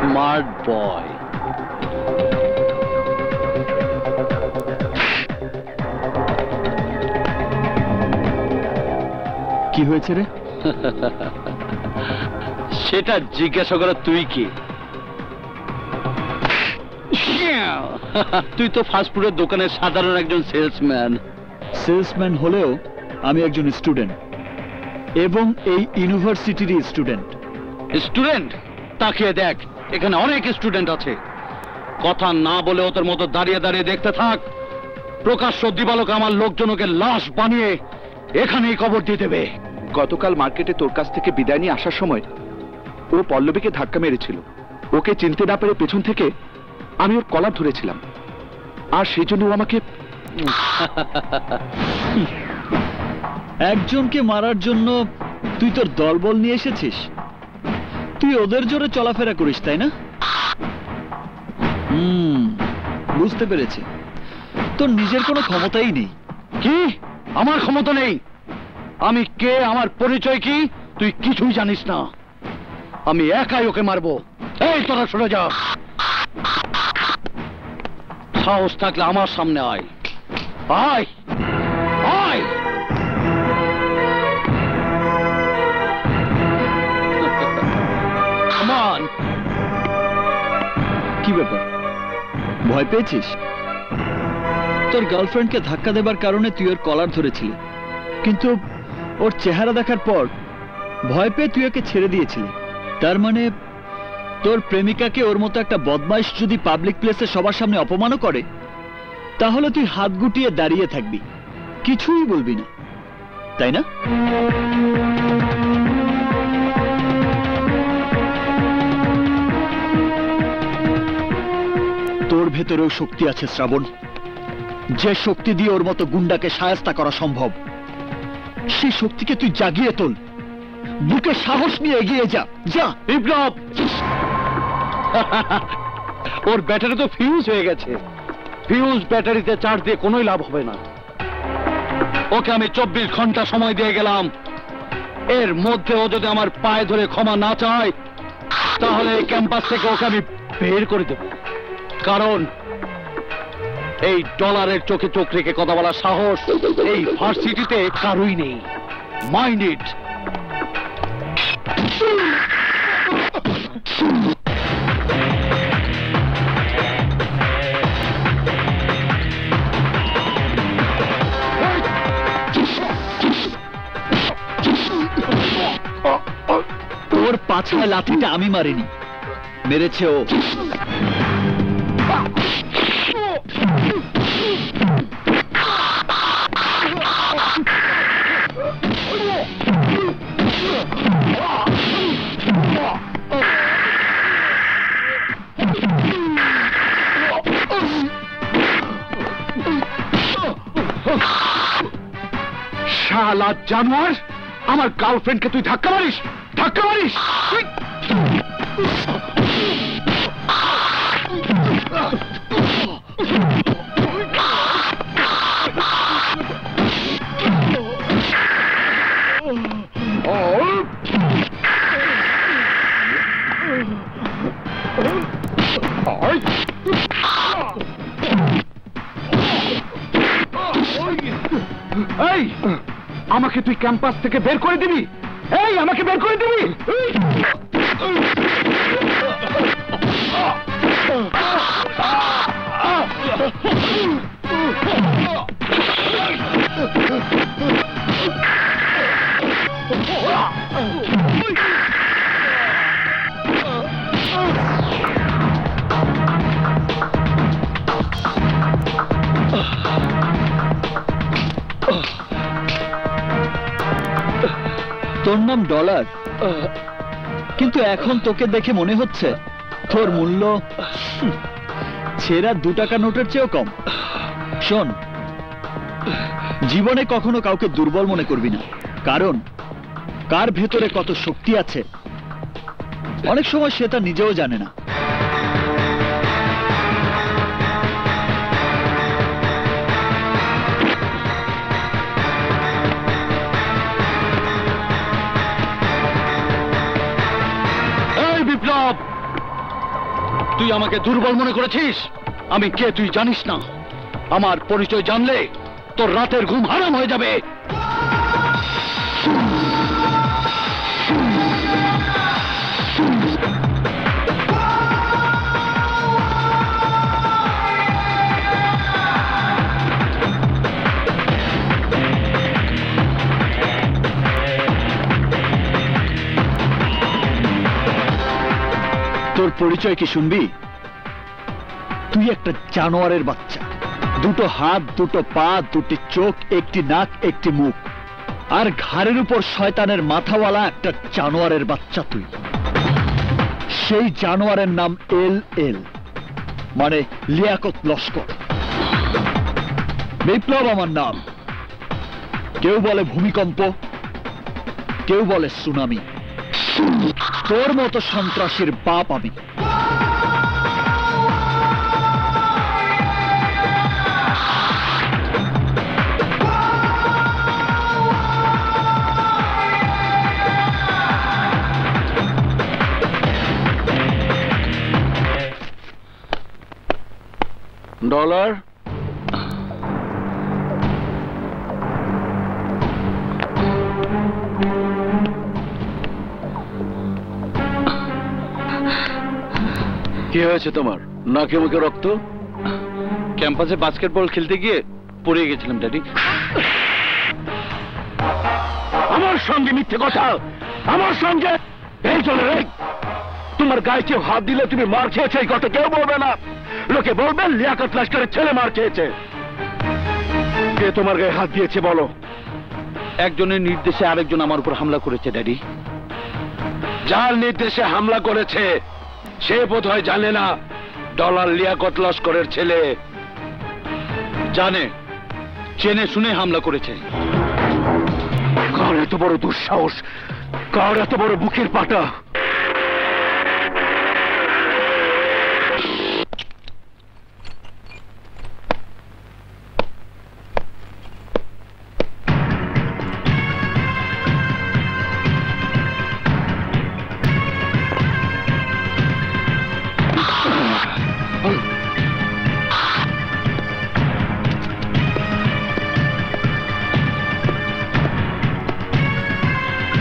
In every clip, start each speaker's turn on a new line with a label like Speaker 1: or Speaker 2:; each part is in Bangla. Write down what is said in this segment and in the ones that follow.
Speaker 1: Smart boy.
Speaker 2: কি হয়েছে রে?
Speaker 1: সেটা জিজ্ঞাসা করা তুই কি? তুই তো ফাস্টফুডের দোকানের সাধারণ একজন সেলসম্যান।
Speaker 2: সেলসম্যান হলেও আমি একজন স্টুডেন্ট, এবং এই ইউনিভার্সিটির স্টুডেন্ট।
Speaker 1: স্টুডেন্ট? তাকিয়ে দেখ, এখানে অনেক স্টুডেন্ট আছে। কথা না বলে ওদের মতো দাঁড়িয়ে দাঁড়িয়ে দেখতে থাক। প্রকাশ্য দিবালোকে আমার লোকজনকে লাশ বানিয়ে এখানেই কবর দিয়ে দেবে।
Speaker 3: গতকাল মার্কেটে তোর কাছ থেকে বিদায় নিয়ে আসার সময় ও পল্লবীকে ধাক্কা মেরেছিল। ওকে চিনতে না পেরে পেছন থেকে আমি ওর কলার ধরেছিলাম, আর সেই জন্য ও আমাকে
Speaker 2: একজনকে মারার জন্য তুই তোর দলবল নিয়ে এসেছিস? তুই ওদের জোরে চলাফেরা করিস, তাই না? বুঝতে পেরেছি, তোর নিজের কোনো ক্ষমতাই নেই।
Speaker 1: কি? আমার ক্ষমতা নেই? আমি কে, আমার পরিচয় কি, তুই কিছুই জানিস না। আমি একাই ওকে মারবো। এই তোরা সরে যা। সাহস থাকলে আমার সামনে আয়। আয় আয়। কমান।
Speaker 2: কি ব্যাপার, ভয় পেয়েছিস? তোর গার্লফ্রেন্ডকে ধাক্কা দেবার কারণে তুই ওর কলার ধরেছিলি, কিন্তু ওর চেহারা দেখার পর ভয় পেয়ে তুই ওকে ছেড়ে দিয়েছিলি। তার মানে তোর প্রেমিকাকে ওর মতো একটা বদমাইশ যদি পাবলিক প্লেসে সবার সামনে অপমানও করে, তাহলে তুই হাত গুটিয়ে দাঁড়িয়ে থাকবি, কিছুই বলবি না, তাই না? তোর ভেতরেও শক্তি আছে শ্রাবণ, যে শক্তি দিয়ে ওর মতো গুন্ডাকে শায়েস্তা করা সম্ভব। সেই শক্তিকে তুই জাগিয়ে তোল, বুকে সাহস নিয়ে এগিয়ে যা। যা
Speaker 1: বিপ্লব। ওর ব্যাটারি তো ফিউজ হয়ে গেছে। ফিউজ ব্যাটারিতে চার্জ দিয়ে কোনোই লাভ হবে না। ওকে আমি 24 ঘন্টা সময় দিয়ে গেলাম। এর মধ্যে ও যদি আমার পায়ে ধরে ক্ষমা না চায়, তাহলে এই ক্যাম্পাস থেকে ওকে আমি বের করে দেব। কারণ এই ডলারের চোখে চোখ রেখে কথা বলার সাহস এই ভার্সিটিতে কারোই নেই। Mind it.
Speaker 2: তোর পাছায় লাঠিটা আমি মারিনি, মেরেছে ও।
Speaker 3: শালা জানোয়ার, আমার গার্লফ্রেন্ডকে তুই ধাক্কা মারিস, ধাক্কা মারিস। এই, আমাকে তুই ক্যাম্পাস থেকে বের করে দিবি? এই, আমাকে বের করে দিবি?
Speaker 2: তোর নাম ডলার, কিন্তু এখন তোকে দেখে মনে হচ্ছে তোর মূল্য ছেঁড়া 2 টাকা নোটের চেয়েও কম। শোন, জীবনে কখনো কাউকে দুর্বল মনে করবি না, কারণ কার ভেতরে কত শক্তি আছে অনেক সময় সে তা নিজেও জানে না।
Speaker 1: তুই আমাকে দুর্বল মনে করেছিস? আমি কে তুই জানিস না। আমার পরিচয় জানলে তোর রাতের ঘুম হারাম হয়ে যাবে।
Speaker 2: তোর পরিচয় কি শুনবি? তুই একটা জানোয়ারের বাচ্চা। দুটো হাত, দুটো পা, দুটি চোখ, একটি নাক, একটি মুখ, আর ঘাড়ের উপর শয়তানের মাথাওয়ালা একটা জানোয়ারের বাচ্চা তুই। সেই জানোয়ারের নাম এল, মানে লিয়াকত লস্কর। বিপ্লব আমার নাম। কেউ বলে ভূমিকম্প, কেউ বলে সুনামি। তোর মতো সন্ত্রাসীর বাপ আমি।
Speaker 1: ডলার, কি হয়েছে তোমার? নাকে মুখে রক্ত? ক্যাম্পাসে বাস্কেটবল খেলতে গিয়ে পড়ে গেছিলাম ড্যাডি।
Speaker 3: আমার সঙ্গে মিথ্যে কথা, আমার সঙ্গে এই চলে রে। তোমার গায়ে কেউ হাত দিলে তুমি মার খেয়েছে এই কথা কেউ বলবে না। লোকে বলবে লিয়াকত লস্করের ছেলে মার খেয়েছে। কে তোমার গায়ে হাত দিয়েছে বলো?
Speaker 1: একজনের নির্দেশে আরেকজন আমার উপর হামলা করেছে ড্যাডি।
Speaker 3: যার নির্দেশে হামলা করেছে সে বোধহয় জানে না ডলার লিয়াকত লস্করের ছেলে।
Speaker 1: জানে, চেনে শুনে হামলা করেছে।
Speaker 3: কার এত বড় দুঃসাহস, কার এত বড় বুকের পাটা?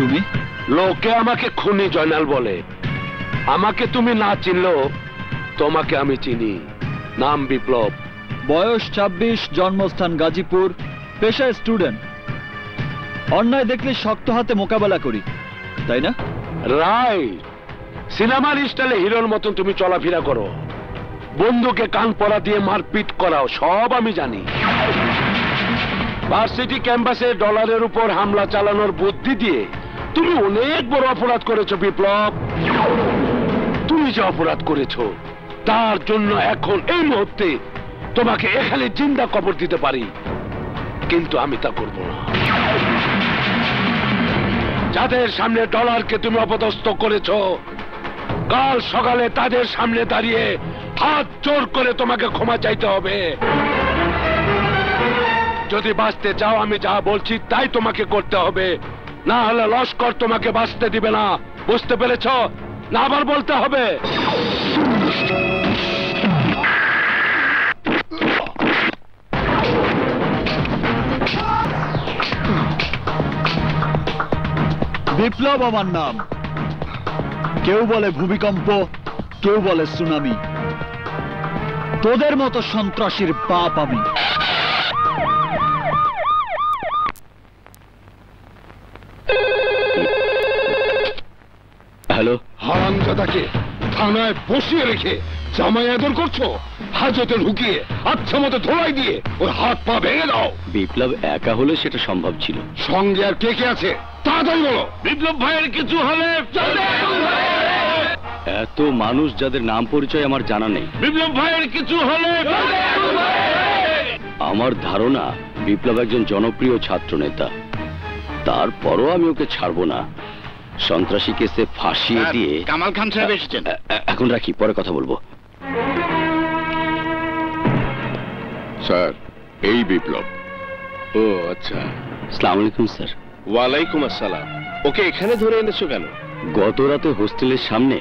Speaker 2: তুমি?
Speaker 3: লোকে আমাকে খুনি জয়নাল বলে। আমাকে তুমি না চিনলেও তোমাকে আমি চিনি। নাম বিপ্লব।
Speaker 2: বয়স 26, জন্মস্থান গাজীপুর, পেশা স্টুডেন্ট। অন্যায় দেখলে শক্ত হাতে মোকাবেলা করি, তাই না?
Speaker 3: রাইট। সিনেমার স্টাইলে হিরোর মতন তুমি চলাফেরা করো, বন্ধুকে কান পরা দিয়ে মারপিট করাও, সব আমি জানি। ভার্সিটি ক্যাম্পাসে ডলারের উপর হামলা চালানোর বুদ্ধি দিয়ে তুমি অনেক বড় অপরাধ করেছো বিপ্লব। তুমি যে অপরাধ করেছো তার জন্য এখন এই মুহূর্তে তোমাকে এখানে জিন্দা কবর দিতে পারি, কিন্তু আমি তা করব না। যাদের সামনে ডলারকে তুমি অপদস্থ করেছো, কাল সকালে তাদের সামনে দাঁড়িয়ে হাত জোর করে তোমাকে ক্ষমা চাইতে হবে। যদি বাঁচতে চাও আমি যা বলছি তাই তোমাকে করতে হবে, না হলে লস্কর তোমাকে বাঁচতে দিবে না। বুঝতে পেরেছ? না আবার বলতে হবে?
Speaker 2: বিপ্লব আমার নাম। কেউ বলে ভূমিকম্প, কেউ বলে সুনামি। তোদের মতো সন্ত্রাসীর বাপ আমি।
Speaker 1: হ্যালো।
Speaker 3: হারামজাদাকে থানায় বসিয়ে রেখে জামাই আদর করছো, হাজতে ঢুকিয়ে আচ্ছা মতো ধোলাই দিয়ে ওর হাত পা ভেঙে দাও।
Speaker 1: বিপ্লব একা হলে সেটা সম্ভব ছিল।
Speaker 3: সঙ্গে আর কে কে আছে তাড়াতাড়ি বলো। বিপ্লব ভাইয়ের কিছু হলে
Speaker 1: এত মানুষ যাদের নাম পরিচয় আমার জানা নেই।
Speaker 3: বিপ্লব ভাইয়ের কিছু হলে
Speaker 1: আমার ধারণা বিপ্লব একজন জনপ্রিয় ছাত্র নেতা, তারপরও আমি ওকে ছাড়বো না। সন্ত্রাসী কেসে ফাঁসিয়ে দিয়ে
Speaker 3: কামাল খান সাহেব এসেছেন।
Speaker 1: এখন রাখি, পরে কথা বলবো।
Speaker 3: স্যার, এই বিপ্লব। ও আচ্ছা।
Speaker 1: আসসালামু আলাইকুম স্যার।
Speaker 3: ওয়ালাইকুম আসসালাম। ওকে এখানে ধরে এনেছো কেন?
Speaker 1: গত রাতে হোস্টেলের সামনে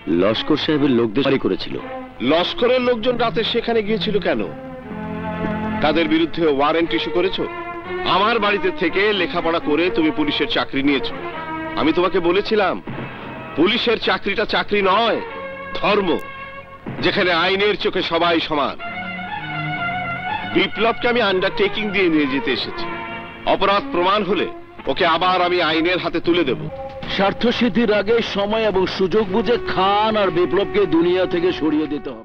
Speaker 1: লস্কর সাহেবের লোকদের বাড়ি করেছিল।
Speaker 4: লস্করের লোকজন রাতে সেখানে গিয়েছিল কেন? তাদের বিরুদ্ধে ওয়ারেন্ট ইস্যু করেছো? আমার বাড়িতে থেকে লেখাপড়া করে তুমি পুলিশের চাকরি নিয়েছো। আমি তোমাকে বলেছিলাম পুলিশের চাকরিটা চাকরি নয়, ধর্ম, যেখানে আইনের চোখে সবাই সমান। বিপ্লবকে আমি আন্ডারটেকিং দিয়ে নিয়ে যেতে এসেছি। অপরাধ প্রমাণ হলে ওকে আবার আমি আইনের হাতে তুলে দেব।
Speaker 1: স্বার্থ সিদ্ধির আগে সময় এবং সুযোগ বুঝে খান আর বিপ্লবকে দুনিয়া থেকে সরিয়ে দিতে হবে।